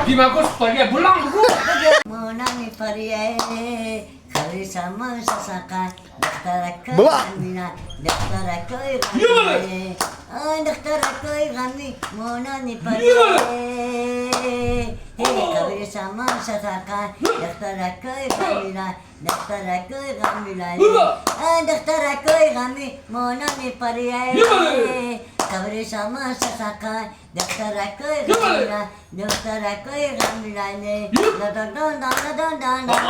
Dimakus pergi pulang buku. Monami pariye kali sama sasaka dokter Bela. Mina dokter kami dokter kami monami pariye kali sama sasaka dokter Mina dokter kami dokter kami monami pariye kali sama sasaka dokter kami dokter kami don don don don don